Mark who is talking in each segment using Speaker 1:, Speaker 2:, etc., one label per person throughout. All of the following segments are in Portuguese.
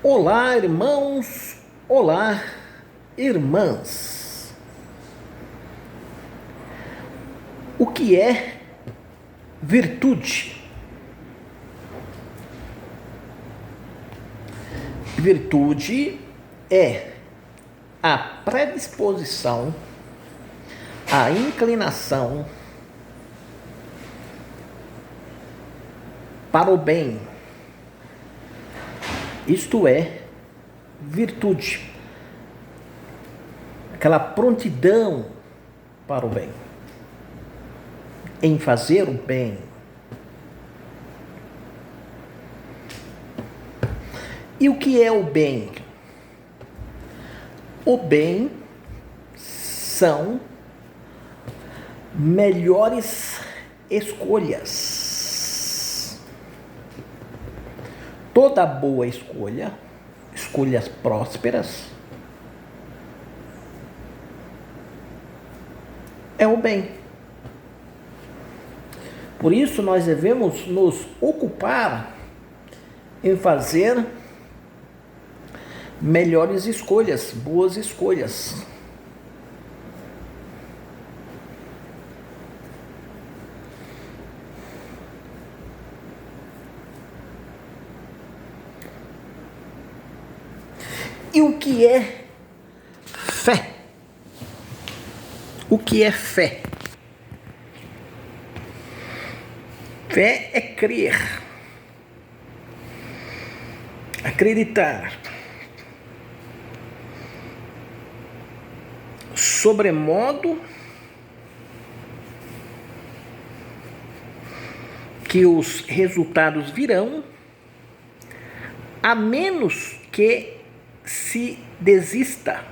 Speaker 1: Olá, irmãos, olá, irmãs. O que é virtude? Virtude é a predisposição, a inclinação para o bem. Isto é virtude, aquela prontidão para o bem, em fazer o bem. E o que é o bem? O bem são melhores escolhas. Toda boa escolha, escolhas prósperas, é o bem. Por isso nós devemos nos ocupar em fazer melhores escolhas, boas escolhas. E o que é fé? O que é fé? Fé é crer, acreditar, sobremodo que os resultados virão, a menos que se desista.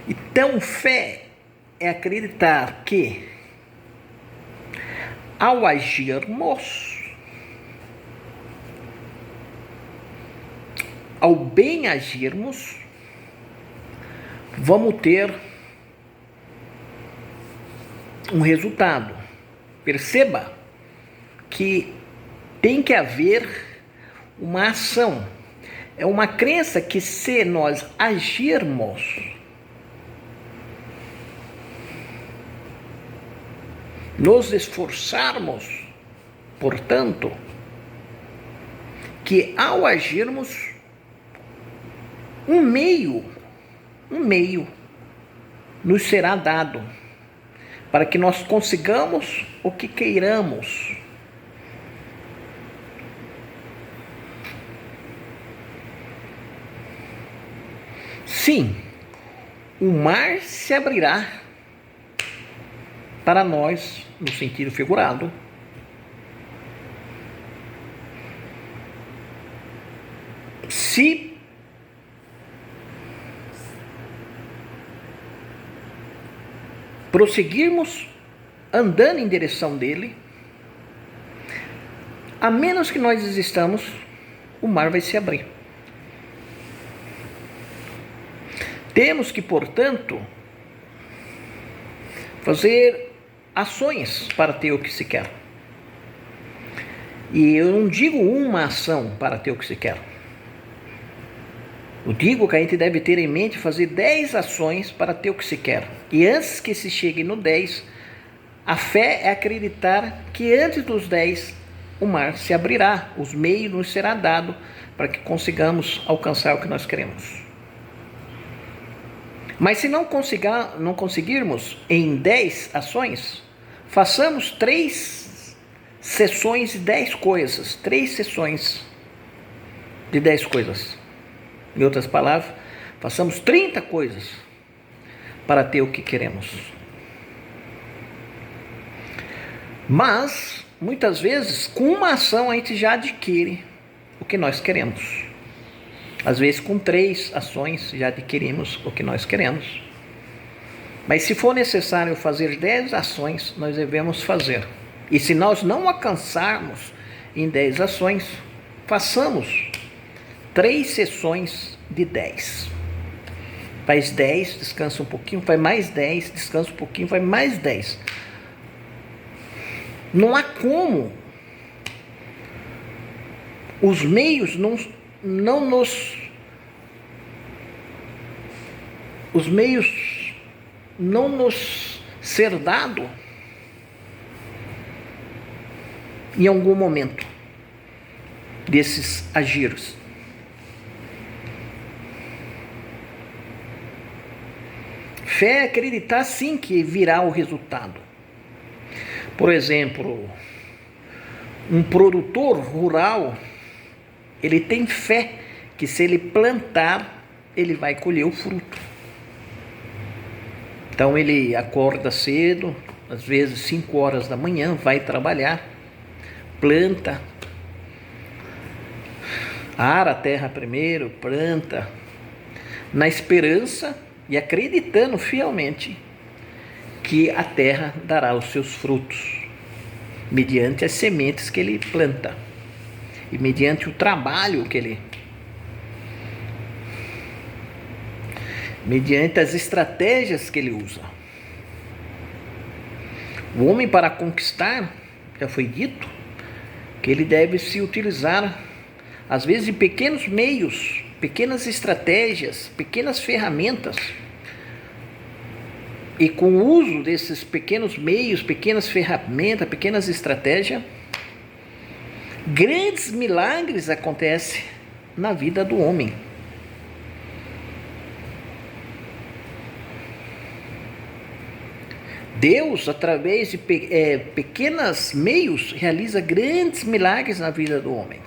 Speaker 1: Então, fé é acreditar que, ao agirmos, ao bem agirmos, vamos ter um resultado. Perceba que tem que haver uma ação. É uma crença que, se nós agirmos, nos esforçarmos, portanto, que ao agirmos, um meio nos será dado para que nós consigamos o que queiramos. Sim, o mar se abrirá para nós, no sentido figurado, se prosseguirmos andando em direção dele. A menos que nós desistamos, o mar vai se abrir. Temos que, portanto, fazer ações para ter o que se quer. E eu não digo uma ação para ter o que se quer. Eu digo que a gente deve ter em mente fazer 10 ações para ter o que se quer. E antes que se chegue no 10, a fé é acreditar que antes dos 10 o mar se abrirá, os meios nos será dado para que consigamos alcançar o que nós queremos. Mas se não conseguirmos em 10 ações, façamos 3 sessões de 10 coisas. 3 sessões de 10 coisas. Em outras palavras, façamos 30 coisas para ter o que queremos. Mas, muitas vezes, com uma ação a gente já adquire o que nós queremos. Às vezes, com 3 ações já adquirimos o que nós queremos. Mas se for necessário fazer 10 ações, nós devemos fazer. E se nós não alcançarmos em 10 ações, façamos 3 sessões de 10. Faz 10, descansa um pouquinho, faz mais 10, descansa um pouquinho, faz mais 10. Não há como Os meios não nos os meios não nos ser dado em algum momento desses agiros. Fé é acreditar sim que virá o resultado. Por exemplo, um produtor rural, ele tem fé que se ele plantar, ele vai colher o fruto. Então ele acorda cedo, às vezes 5 horas da manhã, vai trabalhar, planta, ara a terra primeiro, planta, na esperança e acreditando fielmente que a terra dará os seus frutos, mediante as sementes que ele planta e mediante o trabalho que ele, mediante as estratégias que ele usa. O homem, para conquistar, já foi dito, que ele deve se utilizar, às vezes, de pequenos meios, pequenas estratégias, pequenas ferramentas. E com o uso desses pequenos meios, pequenas ferramentas, pequenas estratégias, grandes milagres acontecem na vida do homem. Deus, através de pequenos meios, realiza grandes milagres na vida do homem.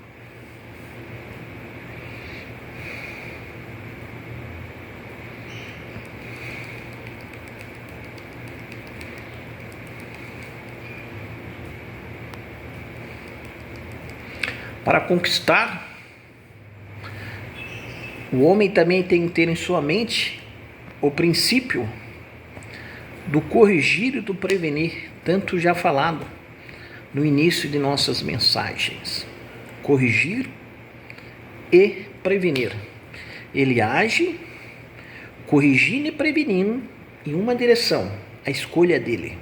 Speaker 1: Para conquistar, o homem também tem que ter em sua mente o princípio do corrigir e do prevenir, tanto já falado no início de nossas mensagens. Corrigir e prevenir. Ele age corrigindo e prevenindo em uma direção, a escolha dele.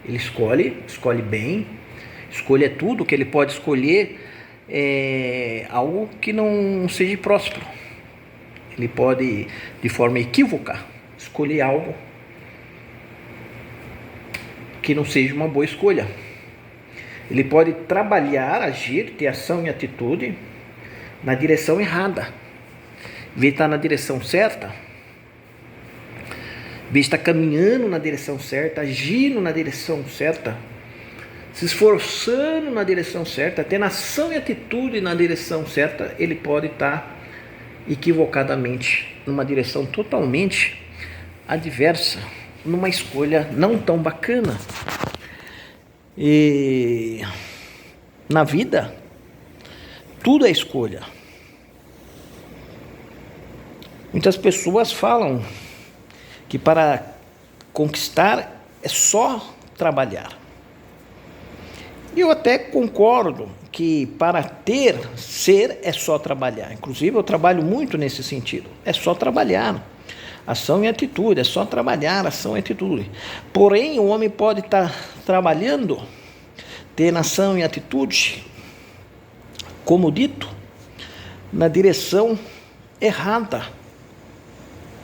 Speaker 1: Ele escolhe bem, escolhe tudo que ele pode escolher, algo que não seja próspero. Ele pode, de forma equívoca, escolher algo que não seja uma boa escolha. Ele pode trabalhar, agir, ter ação e atitude na direção errada. Em vez de estar na direção certa, em vez de estar caminhando na direção certa, agindo na direção certa, se esforçando na direção certa, tendo ação e atitude na direção certa, ele pode estar equivocadamente numa direção totalmente adversa, numa escolha não tão bacana. E na vida, tudo é escolha. Muitas pessoas falam que para conquistar é só trabalhar. E eu até concordo que para ser é só trabalhar. Inclusive eu trabalho muito nesse sentido. É só trabalhar. Ação e atitude, é só trabalhar, ação e atitude. Porém, o homem pode estar trabalhando, ter ação e atitude, como dito, na direção errada.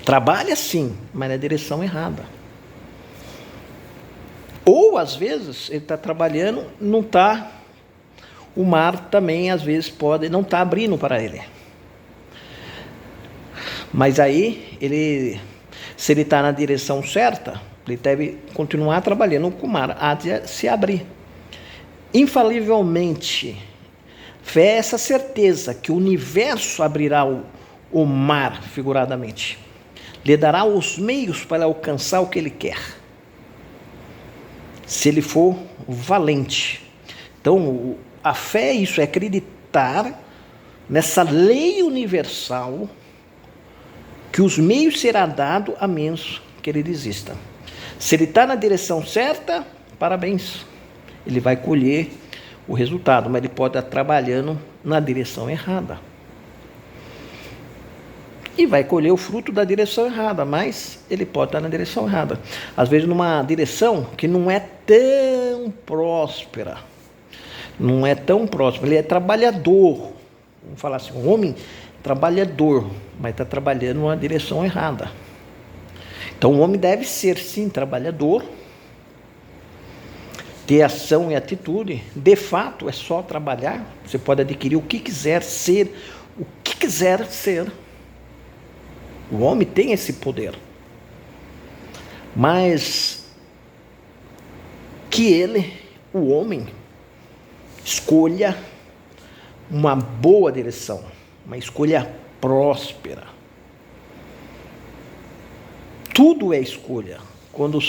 Speaker 1: Trabalha sim, mas na direção errada. Ou, às vezes, ele está trabalhando, não está, o mar também, às vezes, não está abrindo para ele. Mas aí, se ele está na direção certa, ele deve continuar trabalhando com o mar, há de se abrir. Infalivelmente, fé é essa certeza que o universo abrirá o mar, figuradamente. Lhe dará os meios para alcançar o que ele quer, se ele for valente. Então, a fé é isso, é acreditar nessa lei universal, que os meios serão dados a menos que ele desista. Se ele está na direção certa, parabéns, ele vai colher o resultado, mas ele pode estar trabalhando na direção errada. E vai colher o fruto da direção errada, mas ele pode estar na direção errada. Às vezes numa direção que não é tão próspera. Não é tão próspera, ele é trabalhador, vamos falar assim, um homem trabalhador, mas está trabalhando numa direção errada. Então o homem deve ser sim trabalhador, ter ação e atitude. De fato é só trabalhar, você pode adquirir o que quiser, ser o que quiser ser. O homem tem esse poder, mas que ele, o homem, escolha uma boa direção, uma escolha próspera. Tudo é escolha. Quando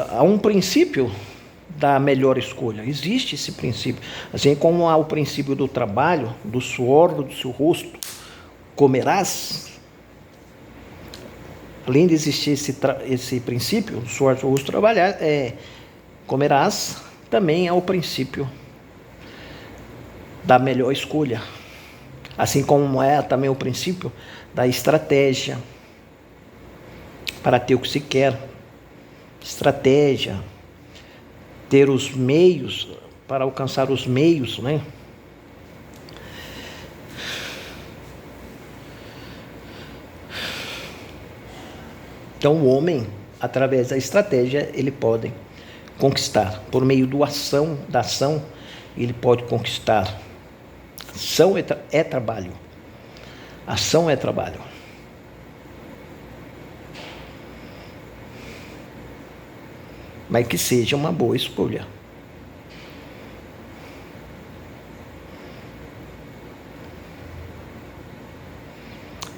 Speaker 1: há um princípio da melhor escolha, existe esse princípio. Assim como há o princípio do trabalho, do suor do seu rosto comerás. Além de existir esse princípio, do suor do seu rosto trabalhar, comerás, também há o princípio da melhor escolha. Assim como é também o princípio da estratégia para ter o que se quer. Estratégia, ter os meios para alcançar os meios, né? Então o homem, através da estratégia, ele pode conquistar. Por meio da ação, ele pode conquistar. Ação é trabalho. Ação é trabalho. Mas que seja uma boa escolha.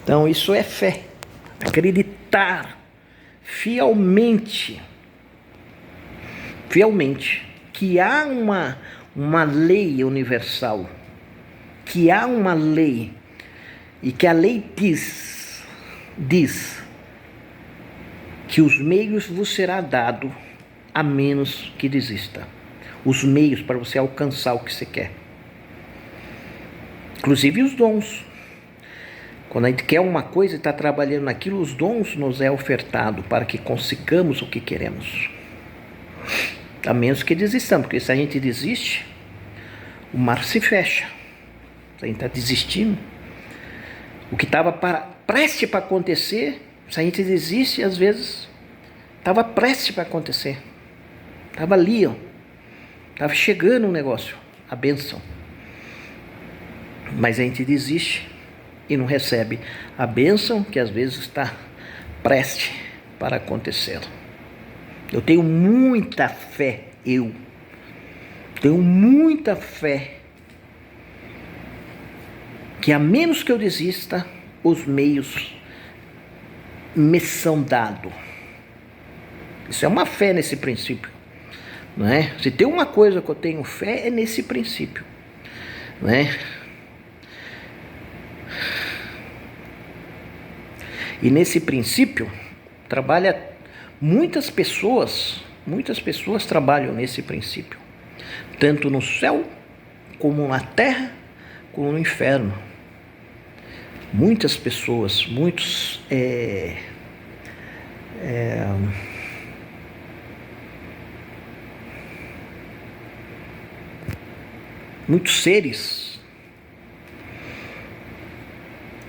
Speaker 1: Então isso é fé. Acreditar fielmente que há uma lei universal, que há uma lei, e que a lei diz que os meios vos será dado a menos que desista. Os meios para você alcançar o que você quer. Inclusive os dons. Quando a gente quer uma coisa e está trabalhando naquilo, os dons nos é ofertado para que consigamos o que queremos. A menos que desistamos, porque se a gente desiste, o mar se fecha. Se a gente está desistindo, o que estava prestes para acontecer, se a gente desiste, às vezes, estava prestes para acontecer. Estava ali, estava chegando o negócio, a bênção. Mas a gente desiste e não recebe a bênção que às vezes está prestes para acontecer. Eu tenho muita fé, que a menos que eu desista, os meios me são dados. Isso é uma fé nesse princípio, não é? Se tem uma coisa que eu tenho fé, é nesse princípio, não é? E nesse princípio trabalha muitas pessoas trabalham nesse princípio, tanto no céu como na terra, como no inferno. Muitas pessoas, muitos seres,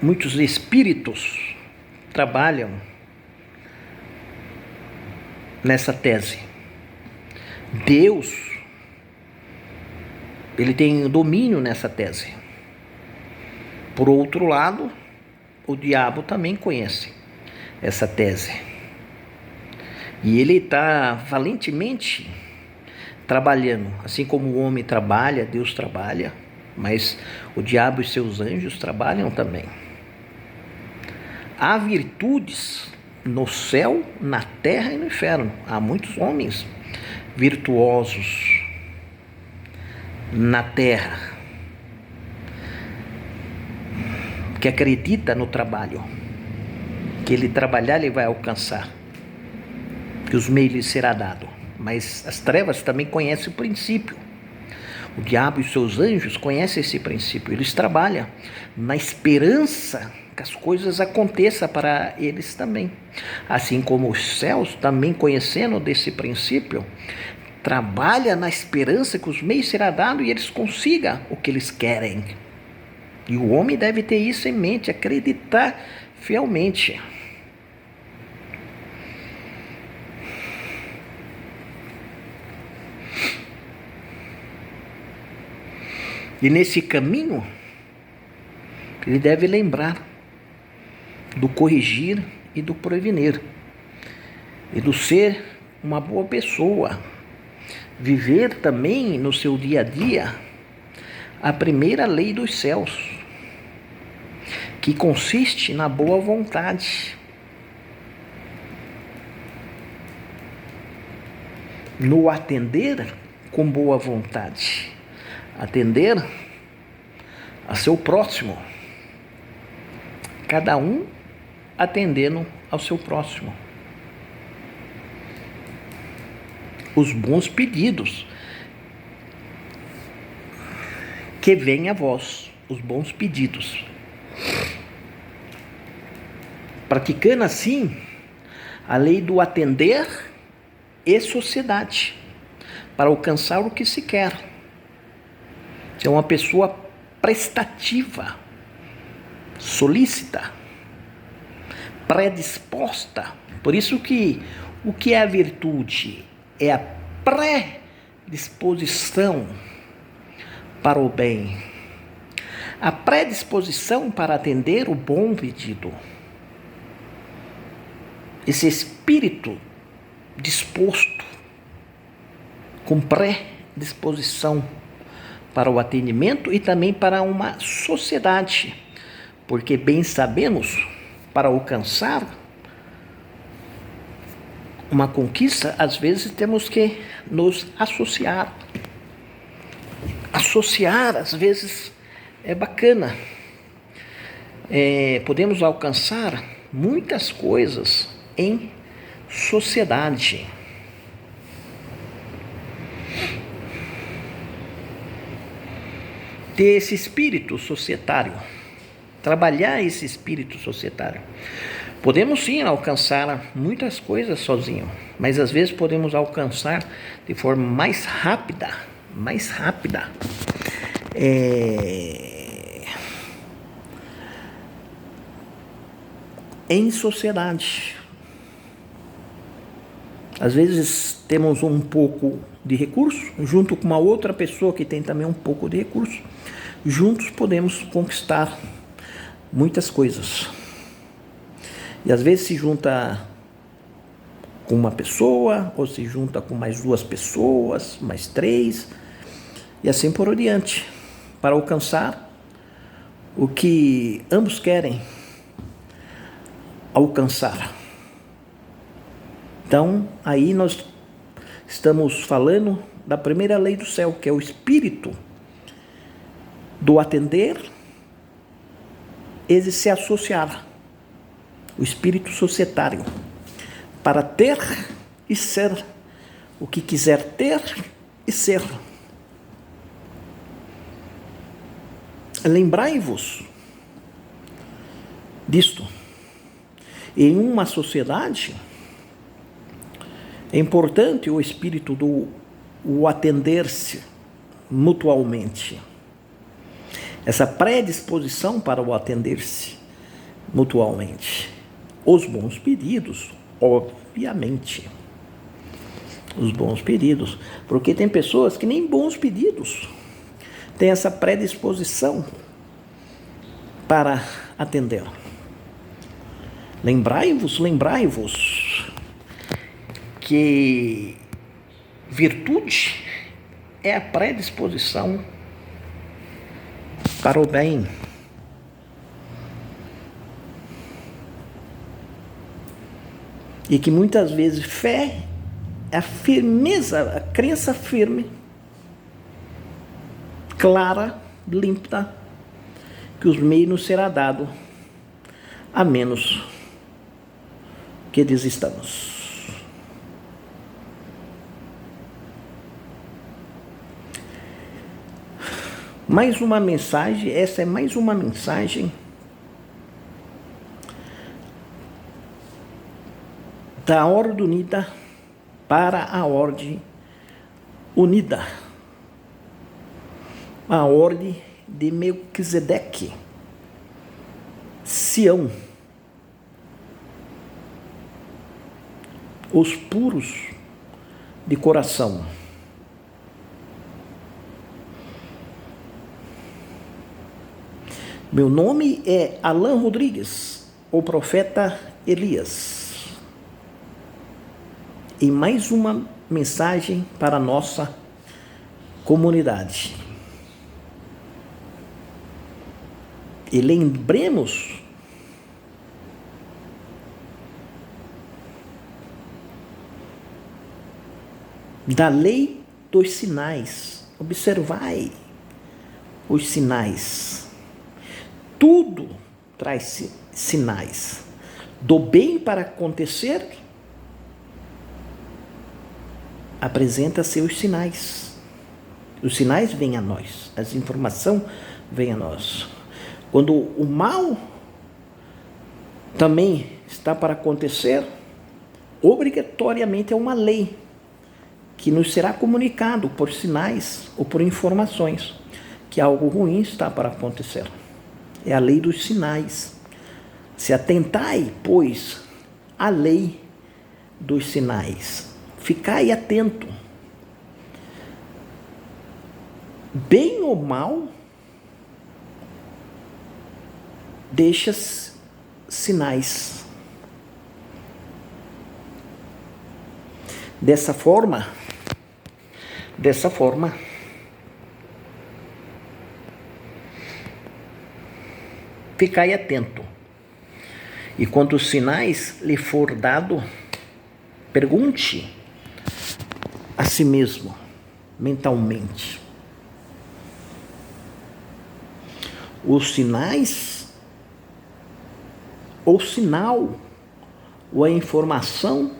Speaker 1: muitos espíritos trabalham nessa tese. Deus, ele tem domínio nessa tese. Por outro lado, o diabo também conhece essa tese. E ele está valentemente trabalhando. Assim como o homem trabalha, Deus trabalha, mas o diabo e seus anjos trabalham também. Há virtudes no céu, na terra e no inferno. Há muitos homens virtuosos na terra, que acredita no trabalho, que ele trabalhar ele vai alcançar, que os meios lhe será dado. Mas as trevas também conhecem o princípio. O diabo e seus anjos conhecem esse princípio. Eles trabalham na esperança que as coisas aconteçam para eles também. Assim como os céus, também conhecendo desse princípio, trabalha na esperança que os meios será dado e eles consigam o que eles querem. E o homem deve ter isso em mente, acreditar fielmente. E nesse caminho, ele deve lembrar do corrigir e do prevenir, e do ser uma boa pessoa. Viver também no seu dia a dia a primeira lei dos céus, que consiste na boa vontade, no atender com boa vontade, atender a seu próximo, cada um atendendo ao seu próximo. Os bons pedidos que vêm a vós, os bons pedidos. Praticando assim a lei do atender e sociedade, para alcançar o que se quer. Ser uma pessoa prestativa, solícita, predisposta. Por isso que o que é a virtude? É a predisposição para o bem, a predisposição para atender o bom pedido. Esse espírito disposto, com predisposição para o atendimento e também para uma sociedade, porque bem sabemos, para alcançar uma conquista, às vezes temos que nos associar. Associar, às vezes, é bacana. Podemos alcançar muitas coisas em sociedade. Ter esse espírito societário, trabalhar esse espírito societário. Podemos sim alcançar muitas coisas sozinho, mas às vezes podemos alcançar de forma mais rápida, em sociedade. Às vezes temos um pouco de recurso, junto com uma outra pessoa que tem também um pouco de recurso. Juntos podemos conquistar muitas coisas. E às vezes se junta com uma pessoa, ou se junta com mais 2 pessoas, mais 3, e assim por diante, para alcançar o que ambos querem alcançar. Então, aí nós estamos falando da primeira lei do céu, que é o espírito do atender e de se associar. O espírito societário, para ter e ser o que quiser ter e ser. Lembrai-vos disto. Em uma sociedade, é importante o espírito do atender-se mutualmente. Essa predisposição para o atender-se mutualmente. Os bons pedidos, obviamente. Os bons pedidos. Porque tem pessoas que nem bons pedidos têm essa predisposição para atender. Lembrai-vos que virtude é a predisposição para o bem. E que muitas vezes fé é a firmeza, a crença firme, clara, límpida, que os meios nos será dado, a menos que desistamos. Mais uma mensagem, essa é mais uma mensagem da Ordem Unida para a Ordem unida, a ordem de Melquisedeque, Sião, os puros de coração. Meu nome é Alan Rodrigues, o profeta Elias. E mais uma mensagem para a nossa comunidade. E lembremos da lei dos sinais. Observai os sinais. Tudo traz sinais. Do bem para acontecer, apresenta seus sinais. Os sinais vêm a nós, as informações vêm a nós. Quando o mal também está para acontecer, obrigatoriamente é uma lei que nos será comunicado por sinais ou por informações que algo ruim está para acontecer. É a lei dos sinais. Se atentai, pois, à lei dos sinais. Ficai atento. Bem ou mal, deixa sinais. Dessa forma, ficai atento. E quando os sinais lhe for dado, pergunte a si mesmo, mentalmente. Os sinais, ou sinal, ou a informação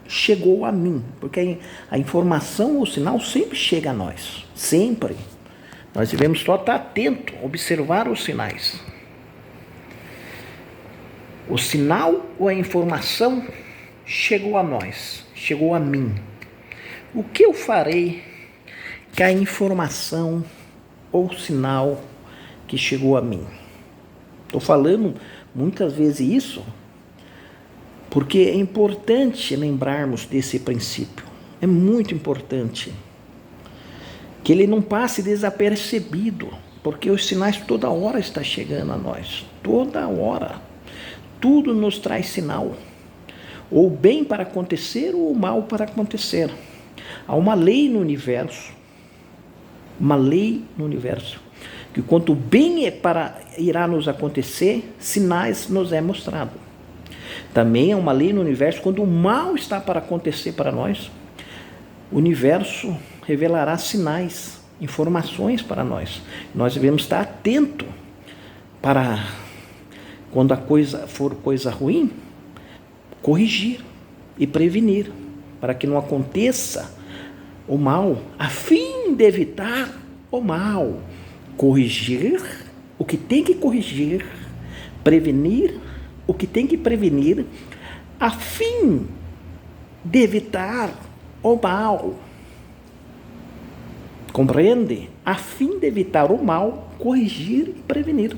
Speaker 1: chegou a mim, porque a informação ou sinal sempre chega a nós, sempre. Nós devemos só estar atento, observar os sinais. O sinal ou a informação chegou a nós, chegou a mim. O que eu farei que a informação ou sinal que chegou a mim? Estou falando muitas vezes isso porque é importante lembrarmos desse princípio. É muito importante que ele não passe desapercebido, porque os sinais toda hora estão chegando a nós, toda hora. Tudo nos traz sinal, ou bem para acontecer ou mal para acontecer. Há uma lei no universo, que quanto bem irá nos acontecer, sinais nos é mostrado. Também há uma lei no universo, quando o mal está para acontecer para nós, o universo revelará sinais, informações para nós. Nós devemos estar atentos para, quando a coisa for coisa ruim, corrigir e prevenir, para que não aconteça o mal, a fim de evitar o mal. Corrigir o que tem que corrigir, prevenir o que tem que prevenir, a fim de evitar o mal. Compreende? A fim de evitar o mal, corrigir e prevenir.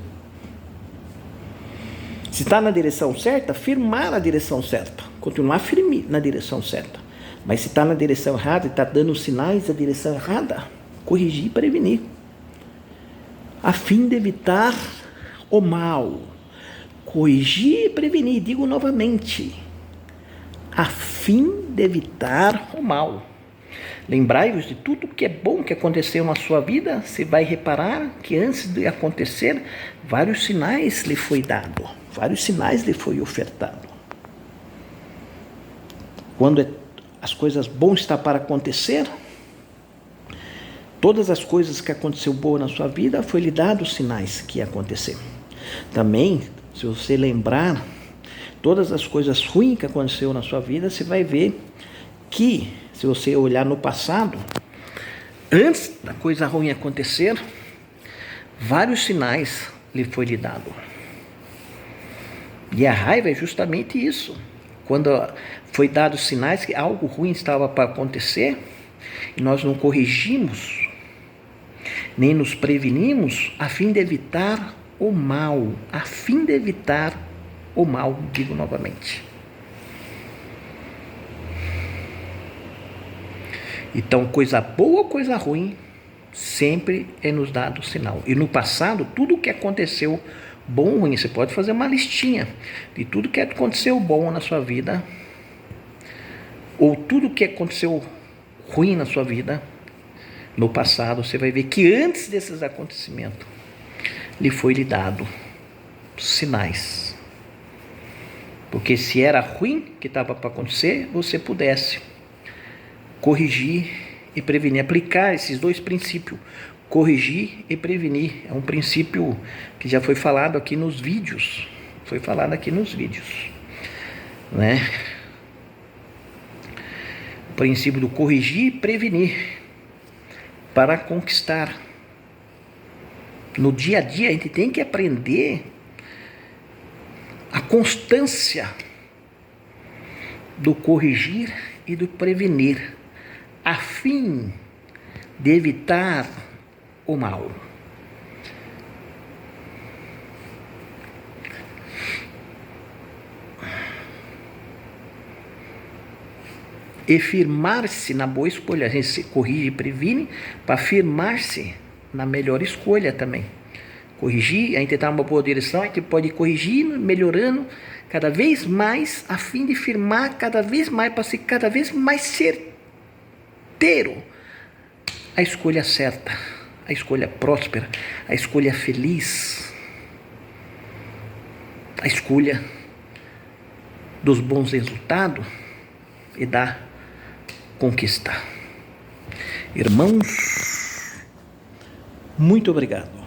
Speaker 1: Se está na direção certa, firmar a direção certa, continuar firme na direção certa. Mas se está na direção errada e está dando sinais da direção errada, corrigir e prevenir, a fim de evitar o mal. Corrigir e prevenir, digo novamente, a fim de evitar o mal. Lembrai-vos de tudo que é bom que aconteceu na sua vida. Você vai reparar que antes de acontecer, vários sinais lhe foi dado, vários sinais lhe foi ofertado. Quando as coisas boas estão para acontecer, todas as coisas que aconteceu boa na sua vida, foi lhe dado os sinais que ia acontecer. Também, se você lembrar, todas as coisas ruins que aconteceu na sua vida, você vai ver que, se você olhar no passado, antes da coisa ruim acontecer, vários sinais lhe foi lhe dado. E a raiva é justamente isso. Quando foi dado sinais que algo ruim estava para acontecer, E nós não corrigimos, nem nos prevenimos a fim de evitar o mal. A fim de evitar o mal, digo novamente. Então, coisa boa ou coisa ruim, sempre é nos dado sinal. E no passado, tudo o que aconteceu bom ou ruim, você pode fazer uma listinha de tudo que aconteceu bom na sua vida, ou tudo que aconteceu ruim na sua vida, no passado, você vai ver que antes desses acontecimentos, lhe foi lhe dado sinais. Porque se era ruim que estava para acontecer, você pudesse corrigir e prevenir, aplicar esses dois princípios, corrigir e prevenir. É um princípio que já foi falado aqui nos vídeos, né? O princípio do corrigir e prevenir para conquistar. No dia a dia a gente tem que aprender a constância do corrigir e do prevenir, a fim de evitar o mal. E firmar-se na boa escolha. A gente se corrige e previne para firmar-se na melhor escolha também. Corrigir, a gente está numa boa direção, a gente pode ir corrigindo, melhorando cada vez mais, a fim de firmar cada vez mais, para ser cada vez mais certeiro a escolha certa, a escolha próspera, a escolha feliz, a escolha dos bons resultados e da conquista. Irmãos, muito obrigado.